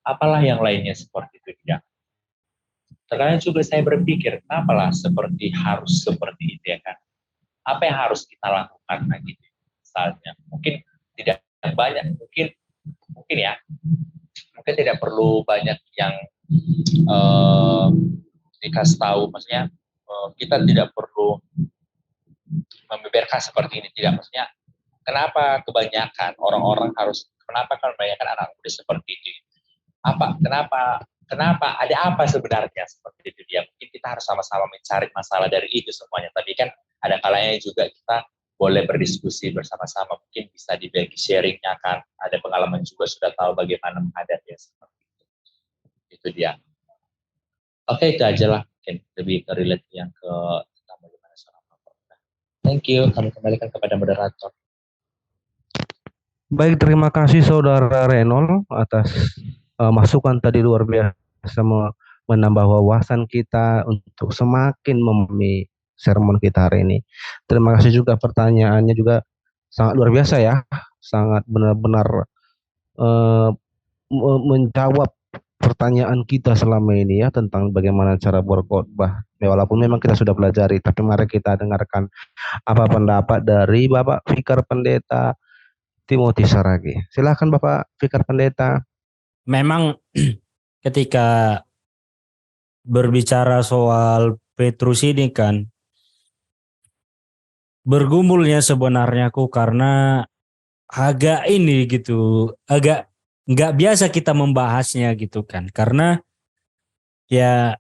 apalah yang lainnya seperti itu dia. Terkadang juga saya berpikir, kenapalah harus seperti itu ya kan? Apa yang harus kita lakukan gitu? misalnya. Mungkin tidak banyak, mungkin ya, mungkin tidak perlu banyak yang dikasih tahu, maksudnya kita tidak perlu membeberkan seperti ini, tidak, maksudnya kenapa kebanyakan anak muda seperti itu, kenapa ada apa sebenarnya seperti itu dia. Mungkin kita harus sama-sama mencari masalah dari itu semuanya. Tapi kan ada kalanya juga kita boleh berdiskusi bersama-sama, mungkin bisa dibagi sharingnya kan, ada pengalaman juga sudah tahu bagaimana menghadapi seperti itu. Itu dia. Oke, itu aja lah, mungkin lebih ke relate yang ke tentang bagaimana seorang pembawa. Thank you, kami kembalikan kepada moderator. Baik, terima kasih Saudara Renol atas masukan tadi, luar biasa menambah wawasan kita untuk semakin memahami sermon kita hari ini. Terima kasih juga, pertanyaannya juga sangat luar biasa ya, sangat benar-benar menjawab pertanyaan kita selama ini ya, tentang bagaimana cara berkhotbah. Walaupun memang kita sudah pelajari, tapi mari kita dengarkan apa pendapat dari Bapak Fikar Pendeta Timothy Saragi. Silakan Bapak Fikar Pendeta. Memang ketika berbicara soal Petrus ini kan, bergumulnya sebenarnya aku karena agak ini gitu, agak nggak biasa kita membahasnya gitu kan, karena ya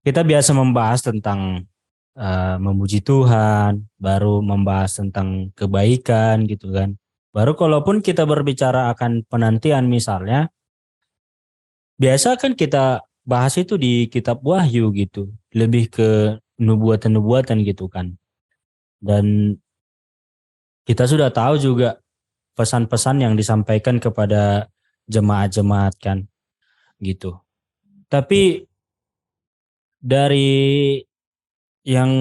kita biasa membahas tentang memuji Tuhan, baru membahas tentang kebaikan gitu kan. Baru kalaupun kita berbicara akan penantian misalnya, biasa kan kita bahas itu di kitab Wahyu gitu, lebih ke nubuatan-nubuatan gitu kan. Dan kita sudah tahu juga pesan-pesan yang disampaikan kepada jemaat-jemaat kan gitu. Tapi dari yang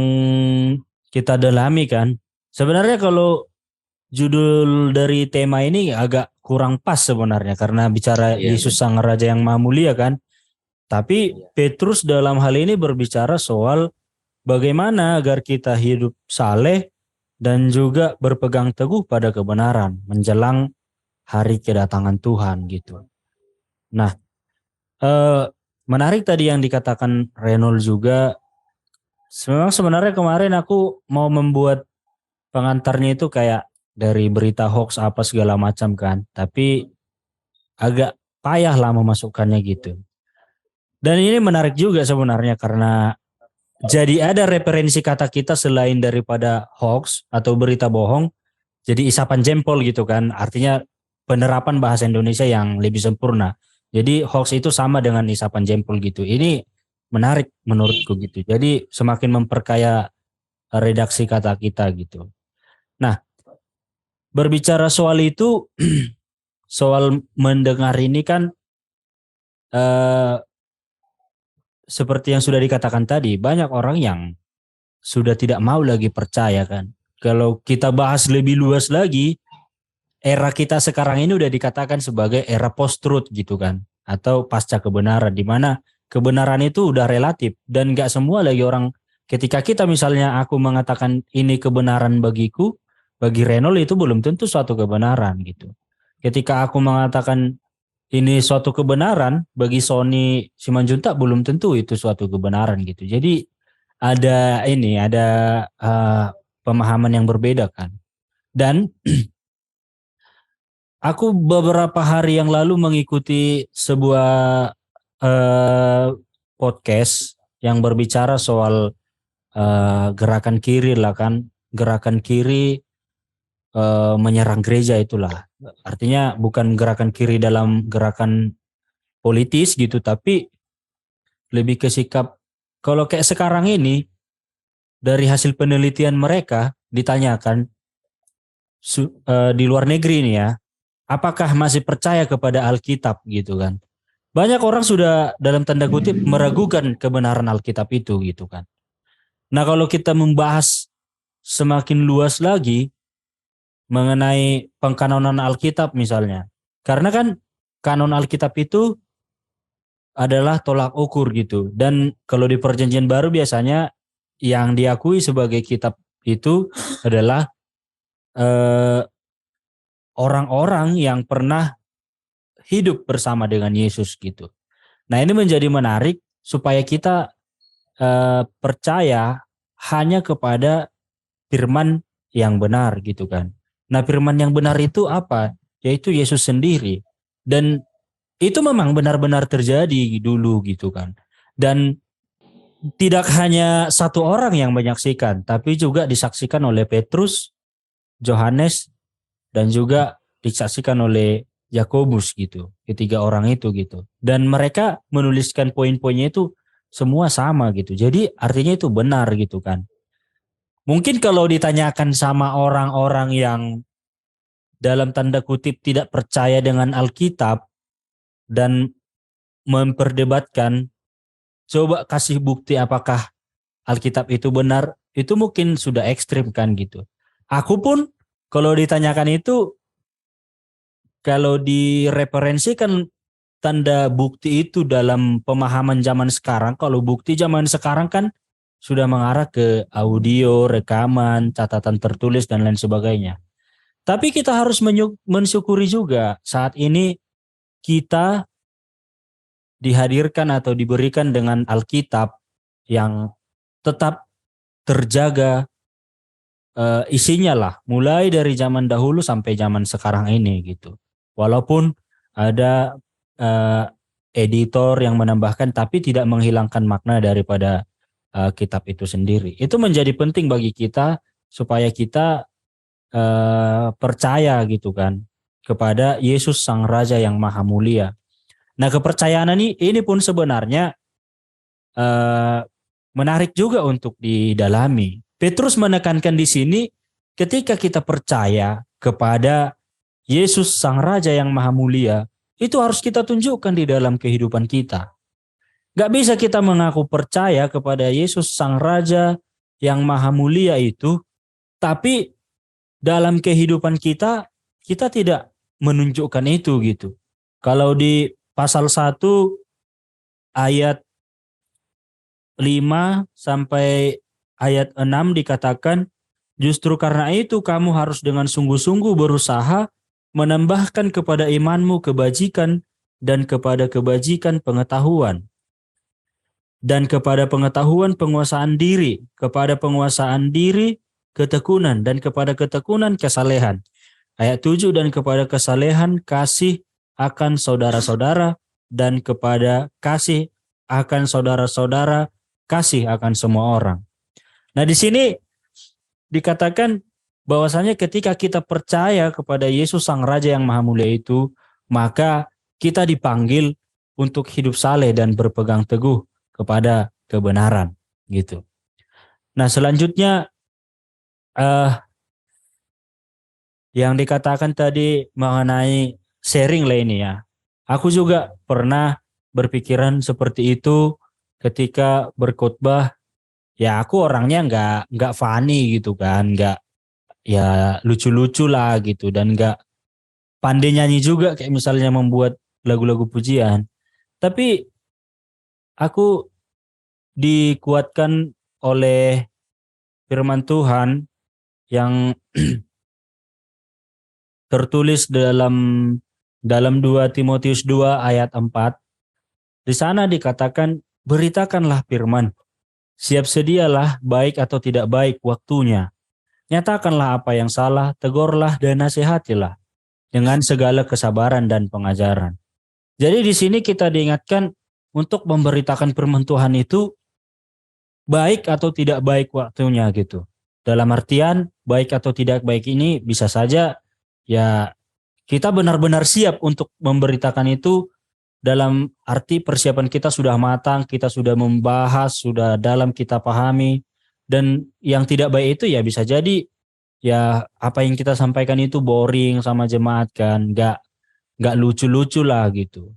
kita dalami kan, sebenarnya kalau judul dari tema ini agak kurang pas sebenarnya, karena bicara Yesus Sang Raja yang Maha Mulia kan. Tapi Petrus dalam hal ini berbicara soal bagaimana agar kita hidup saleh dan juga berpegang teguh pada kebenaran menjelang hari kedatangan Tuhan gitu. Nah, menarik tadi yang dikatakan Renol juga. Memang sebenarnya kemarin aku mau membuat pengantarnya itu kayak dari berita hoax apa segala macam kan, tapi agak payah lah memasukkannya gitu. Dan ini menarik juga sebenarnya karena jadi ada referensi kata kita selain daripada hoax atau berita bohong, jadi isapan jempol gitu kan, artinya penerapan bahasa Indonesia yang lebih sempurna. Jadi hoax itu sama dengan isapan jempol gitu. Ini menarik menurutku gitu. Jadi semakin memperkaya redaksi kata kita gitu. Nah, berbicara soal itu, soal mendengar ini kan seperti yang sudah dikatakan tadi, banyak orang yang sudah tidak mau lagi percaya kan. Kalau kita bahas lebih luas lagi, era kita sekarang ini udah dikatakan sebagai era post-truth gitu kan, atau pasca kebenaran, di mana kebenaran itu udah relatif dan gak semua lagi orang. Ketika kita misalnya aku mengatakan ini kebenaran bagiku, bagi Renol itu belum tentu suatu kebenaran gitu. Ketika aku mengatakan ini suatu kebenaran, bagi Sony Simanjuntak belum tentu itu suatu kebenaran gitu. Jadi ada pemahaman yang berbeda kan. Dan aku beberapa hari yang lalu mengikuti sebuah podcast yang berbicara soal gerakan kiri lah kan, gerakan kiri menyerang gereja itulah. Artinya bukan gerakan kiri dalam gerakan politis gitu, tapi lebih ke sikap. Kalau kayak sekarang ini, dari hasil penelitian mereka ditanyakan di luar negeri nih ya, apakah masih percaya kepada Alkitab gitu kan. Banyak orang sudah dalam tanda kutip meragukan kebenaran Alkitab itu gitu kan. Nah kalau kita membahas semakin luas lagi mengenai pengkanonan Alkitab misalnya. Karena kan kanon Alkitab itu adalah tolak ukur gitu. Dan kalau di Perjanjian Baru biasanya yang diakui sebagai kitab itu adalah eh, orang-orang yang pernah hidup bersama dengan Yesus gitu. Nah, ini menjadi menarik supaya kita percaya hanya kepada firman yang benar gitu kan. Nah, firman yang benar itu apa? Yaitu Yesus sendiri. Dan itu memang benar-benar terjadi dulu gitu kan. Dan tidak hanya satu orang yang menyaksikan, tapi juga disaksikan oleh Petrus, Yohanes, dan juga disaksikan oleh Yakobus gitu. Ketiga orang itu gitu. Dan mereka menuliskan poin-poinnya itu semua sama gitu. Jadi artinya itu benar gitu kan. Mungkin kalau ditanyakan sama orang-orang yang dalam tanda kutip tidak percaya dengan Alkitab dan memperdebatkan, coba kasih bukti apakah Alkitab itu benar, itu mungkin sudah ekstrim kan gitu. Aku pun kalau ditanyakan itu, kalau direferensikan tanda bukti itu dalam pemahaman zaman sekarang, kalau bukti zaman sekarang kan sudah mengarah ke audio, rekaman, catatan tertulis, dan lain sebagainya. Tapi kita harus mensyukuri juga saat ini kita dihadirkan atau diberikan dengan Alkitab yang tetap terjaga isinya lah, mulai dari zaman dahulu sampai zaman sekarang ini gitu. Walaupun ada editor yang menambahkan tapi tidak menghilangkan makna daripada kitab itu sendiri. Itu menjadi penting bagi kita supaya kita percaya gitu kan kepada Yesus Sang Raja yang Maha Mulia. Nah, kepercayaan ini pun sebenarnya menarik juga untuk didalami. Petrus menekankan di sini ketika kita percaya kepada Yesus Sang Raja yang Maha Mulia, itu harus kita tunjukkan di dalam kehidupan kita. Gak bisa kita mengaku percaya kepada Yesus Sang Raja yang Maha Mulia itu, tapi dalam kehidupan kita tidak menunjukkan itu gitu. Kalau di pasal 1 ayat 5 sampai ayat 6 dikatakan, justru karena itu kamu harus dengan sungguh-sungguh berusaha menambahkan kepada imanmu kebajikan, dan kepada kebajikan pengetahuan, dan kepada pengetahuan penguasaan diri, kepada penguasaan diri ketekunan, dan kepada ketekunan kesalehan. Ayat 7, dan kepada kesalehan kasih akan saudara-saudara, dan kepada kasih akan saudara-saudara kasih akan semua orang. Nah, di sini dikatakan bahwasanya ketika kita percaya kepada Yesus Sang Raja yang Maha Mulia itu, maka kita dipanggil untuk hidup saleh dan berpegang teguh kepada kebenaran gitu. Nah, selanjutnya yang dikatakan tadi mengenai sharing lah ini ya. Aku juga pernah berpikiran seperti itu ketika berkhotbah. Ya aku orangnya nggak funny gitu kan, nggak ya lucu-lucu lah gitu, dan nggak pandai nyanyi juga kayak misalnya membuat lagu-lagu pujian. Tapi aku dikuatkan oleh firman Tuhan yang tertulis dalam 2 Timotius 2 ayat 4. Di sana dikatakan, beritakanlah firman, siap sedialah baik atau tidak baik waktunya. Nyatakanlah apa yang salah, tegurlah dan nasihatilah dengan segala kesabaran dan pengajaran. Jadi di sini kita diingatkan untuk memberitakan firman Tuhan itu baik atau tidak baik waktunya gitu. Dalam artian baik atau tidak baik ini bisa saja ya kita benar-benar siap untuk memberitakan itu dalam arti persiapan kita sudah matang, kita sudah membahas, sudah dalam kita pahami. Dan yang tidak baik itu ya bisa jadi ya apa yang kita sampaikan itu boring sama jemaat kan, nggak lucu-lucu lah gitu.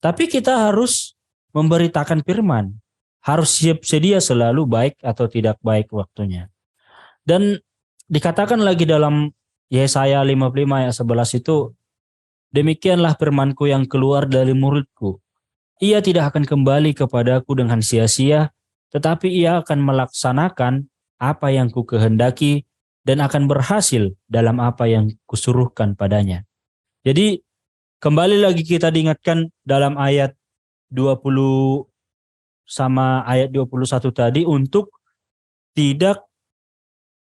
Tapi kita harus memberitakan firman, harus siap sedia selalu baik atau tidak baik waktunya. Dan dikatakan lagi dalam Yesaya 55 ayat 11 itu, demikianlah firmanku yang keluar dari mulutku. Ia tidak akan kembali kepadaku dengan sia-sia, tetapi ia akan melaksanakan apa yang ku kehendaki dan akan berhasil dalam apa yang kusuruhkan padanya. Jadi kembali lagi kita diingatkan dalam ayat 20 sama ayat 21 tadi untuk tidak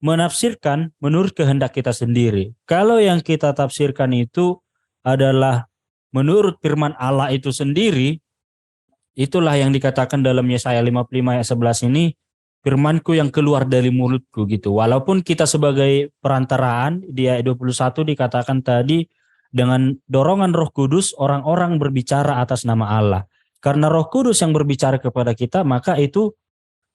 menafsirkan menurut kehendak kita sendiri. Kalau yang kita tafsirkan itu adalah menurut firman Allah itu sendiri, itulah yang dikatakan dalam Yesaya 55 ayat 11 ini, firmanku yang keluar dari mulutku gitu. Walaupun kita sebagai perantaraan di ayat 21 dikatakan tadi dengan dorongan Roh Kudus orang-orang berbicara atas nama Allah. Karena Roh Kudus yang berbicara kepada kita, maka itu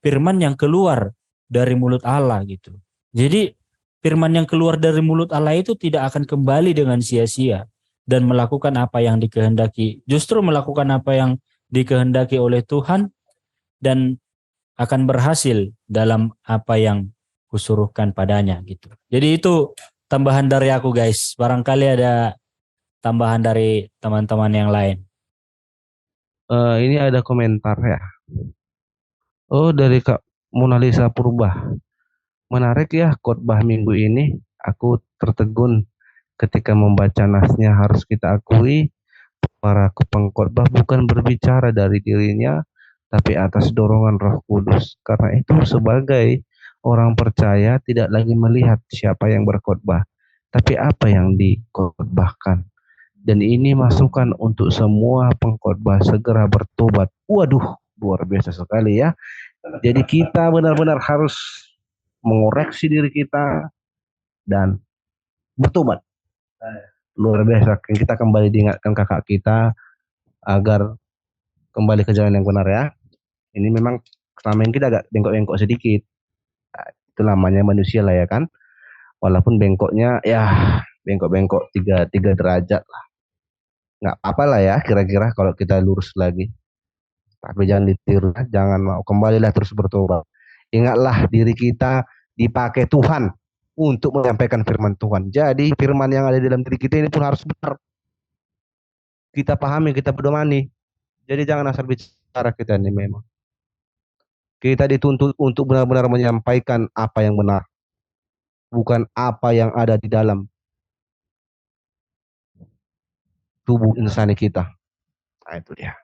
firman yang keluar dari mulut Allah gitu. Jadi firman yang keluar dari mulut Allah itu tidak akan kembali dengan sia-sia dan melakukan apa yang dikehendaki. Justru melakukan apa yang dikehendaki oleh Tuhan dan akan berhasil dalam apa yang kusuruhkan padanya gitu. Jadi itu tambahan dari aku guys. Barangkali ada tambahan dari teman-teman yang lain. Ini ada komentar ya. Oh, dari Kak Monalisa Purba. Menarik ya khotbah minggu ini. Aku tertegun ketika membaca nasnya. Harus kita akui para pengkhotbah bukan berbicara dari dirinya, tapi atas dorongan Roh Kudus. Karena itu sebagai orang percaya tidak lagi melihat siapa yang berkhotbah, tapi apa yang dikhotbahkan. Dan ini masukan untuk semua pengkhotbah segera bertobat. Waduh, luar biasa sekali ya. Jadi kita benar-benar harus mengoreksi diri kita dan bertobat. Luar biasa. Kita kembali diingatkan kakak kita agar kembali ke jalan yang benar ya. Ini memang selama ini kita agak bengkok-bengkok sedikit. Nah, itu namanya manusia lah ya kan. Walaupun bengkoknya ya bengkok-bengkok 3 derajat lah. Nggak apa lah ya kira-kira kalau kita lurus lagi. Tapi jangan ditiru, jangan mau kembalilah terus bertobat. Ingatlah diri kita dipakai Tuhan untuk menyampaikan firman Tuhan. Jadi firman yang ada di dalam diri kita ini pun harus benar. Kita pahami, kita pedomani. Jadi jangan asal bicara kita ini memang. Kita dituntut untuk benar-benar menyampaikan apa yang benar. Bukan apa yang ada di dalam tubuh insani kita. Nah itu dia.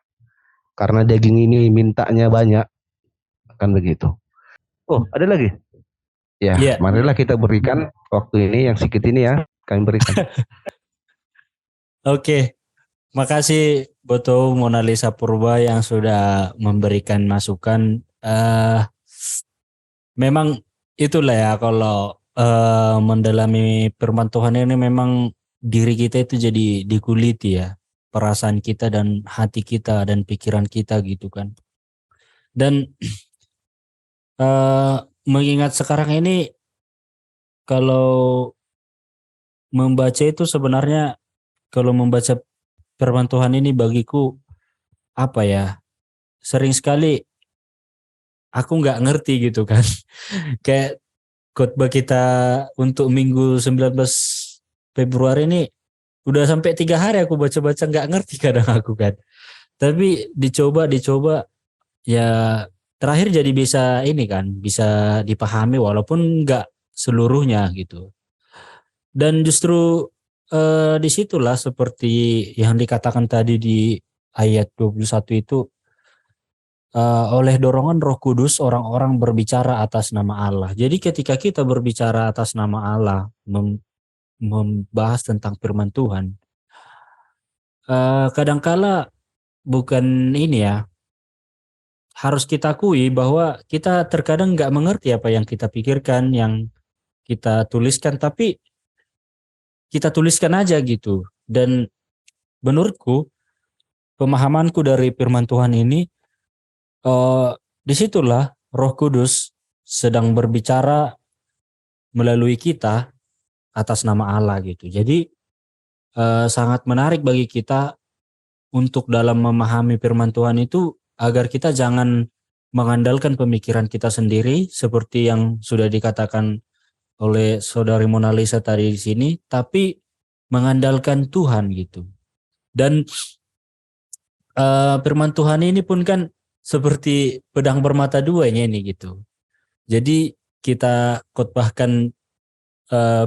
Karena daging ini mintanya banyak. Kan begitu. Oh, ada lagi? Ya, marilah kita berikan waktu ini yang sedikit ini ya, kami berikan. Oke, makasih Boto Monalisa Purba yang sudah memberikan masukan. Memang itulah ya kalau mendalami firman Tuhan ini memang diri kita itu jadi dikuliti ya, perasaan kita dan hati kita dan pikiran kita gitu kan. Dan mengingat sekarang ini kalau membaca itu sebenarnya kalau membaca firman Tuhan ini bagiku apa ya, sering sekali aku nggak ngerti gitu kan. Kayak khotbah kita untuk minggu 19 Februari ini udah sampai 3 hari aku baca-baca nggak ngerti kadang aku kan. Tapi dicoba ya terakhir jadi bisa ini kan, bisa dipahami walaupun nggak seluruhnya gitu. Dan justru disitulah seperti yang dikatakan tadi di ayat 21 itu, oleh dorongan Roh Kudus orang-orang berbicara atas nama Allah. Jadi ketika kita berbicara atas nama Allah, membahas tentang firman Tuhan, kadangkala bukan ini ya, harus kita akui bahwa kita terkadang nggak mengerti apa yang kita pikirkan, yang kita tuliskan, tapi kita tuliskan aja gitu. Dan menurutku, pemahamanku dari firman Tuhan ini, disitulah Roh Kudus sedang berbicara melalui kita atas nama Allah gitu. Jadi sangat menarik bagi kita untuk dalam memahami firman Tuhan itu agar kita jangan mengandalkan pemikiran kita sendiri seperti yang sudah dikatakan oleh saudari Monalisa tadi di sini, tapi mengandalkan Tuhan gitu. Dan firman Tuhan ini pun kan seperti pedang bermata dua ini gitu. Jadi kita khotbahkan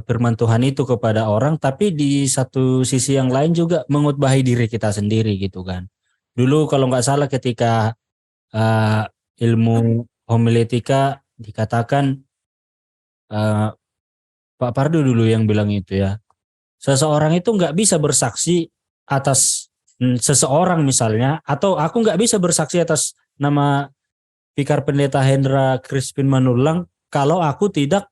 firman Tuhan itu kepada orang, tapi di satu sisi yang lain juga mengutbahi diri kita sendiri gitu kan. Dulu kalau nggak salah ketika eh, ilmu homiletika dikatakan, Pak Pardu dulu yang bilang itu ya, seseorang itu nggak bisa bersaksi atas seseorang misalnya, atau aku nggak bisa bersaksi atas nama Vikar Pendeta Hendra Crispin Manulang kalau aku tidak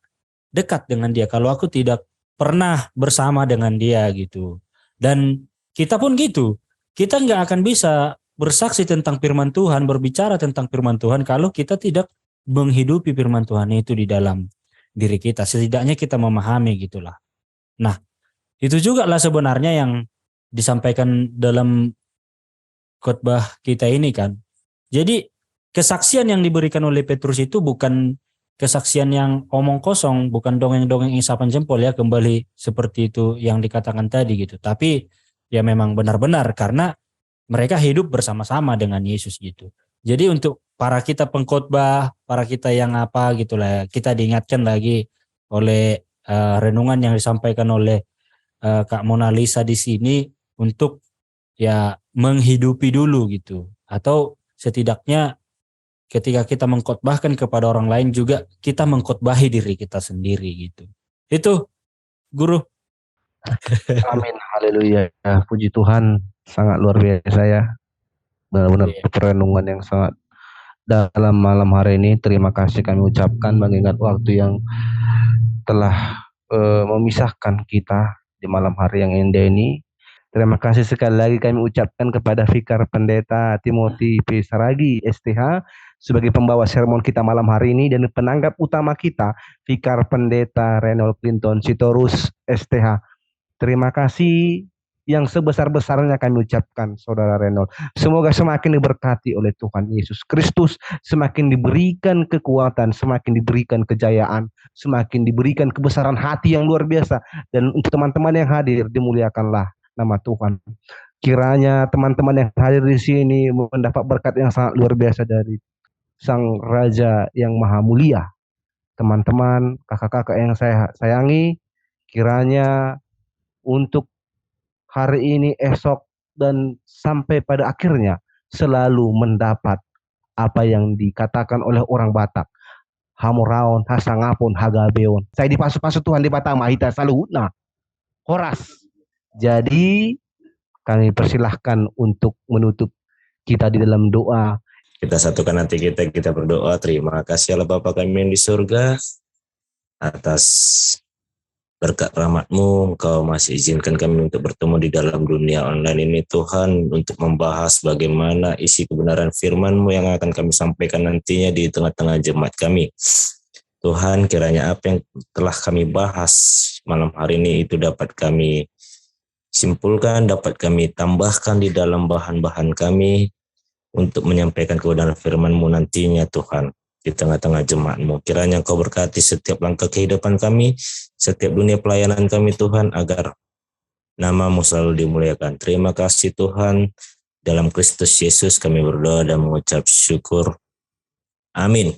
dekat dengan dia, kalau aku tidak pernah bersama dengan dia gitu. Dan kita pun gitu, kita nggak akan bisa bersaksi tentang firman Tuhan, berbicara tentang firman Tuhan kalau kita tidak menghidupi firman Tuhan itu di dalam diri kita. Setidaknya kita memahami gitulah. Nah, itu juga lah sebenarnya yang disampaikan dalam khotbah kita ini kan. Jadi kesaksian yang diberikan oleh Petrus itu bukan kesaksian yang omong kosong, bukan dongeng-dongeng isapan jempol ya, kembali seperti itu yang dikatakan tadi gitu. Tapi ya memang benar-benar karena mereka hidup bersama-sama dengan Yesus gitu. Jadi untuk para kita pengkhotbah, para kita yang apa gitulah, kita diingatkan lagi oleh renungan yang disampaikan oleh Kak Mona Lisa di sini untuk ya menghidupi dulu gitu. Atau setidaknya ketika kita mengkhotbahkan kepada orang lain juga kita mengkhotbahi diri kita sendiri gitu. Itu guru. Amin, haleluya. Puji Tuhan, sangat luar biasa ya. Benar-benar perenungan yang sangat dalam malam hari ini. Terima kasih kami ucapkan mengingat waktu yang telah memisahkan kita di malam hari yang indah ini. Terima kasih sekali lagi kami ucapkan kepada Vikar Pendeta Timothy P. Saragi STH sebagai pembawa sermon kita malam hari ini, dan penanggap utama kita Vikar Pendeta Reynold Clinton Sitorus STH. Terima kasih yang sebesar-besarnya kami ucapkan Saudara Reynold. Semoga semakin diberkati oleh Tuhan Yesus Kristus, semakin diberikan kekuatan, semakin diberikan kejayaan, semakin diberikan kebesaran hati yang luar biasa. Dan untuk teman-teman yang hadir, dimuliakanlah nama Tuhan. Kiranya teman-teman yang hadir di sini mendapat berkat yang sangat luar biasa dari Sang Raja yang Maha Mulia. Teman-teman, kakak-kakak yang saya sayangi, kiranya untuk hari ini, esok, dan sampai pada akhirnya selalu mendapat apa yang dikatakan oleh orang Batak. Hamoraon, hasangapon, hagabeon. Saya dipasu-pasu Tuhan di Batak, mahita saluhutna. Horas. Jadi kami persilahkan untuk menutup kita di dalam doa. Kita satukan hati kita berdoa. Terima kasih Allah Bapa kami yang di surga, atas berkat rahmat-Mu, Engkau masih izinkan kami untuk bertemu di dalam dunia online ini Tuhan, untuk membahas bagaimana isi kebenaran firman-Mu yang akan kami sampaikan nantinya di tengah-tengah jemaat kami. Tuhan, kiranya apa yang telah kami bahas malam hari ini itu dapat kami simpulkan, dapat kami tambahkan di dalam bahan-bahan kami untuk menyampaikan kebenaran firman-Mu nantinya Tuhan di tengah-tengah jemaat-Mu. Kiranya Engkau berkati setiap langkah kehidupan kami, setiap dunia pelayanan kami Tuhan, agar nama-Mu selalu dimuliakan. Terima kasih Tuhan, dalam Kristus Yesus kami berdoa dan mengucap syukur. Amin.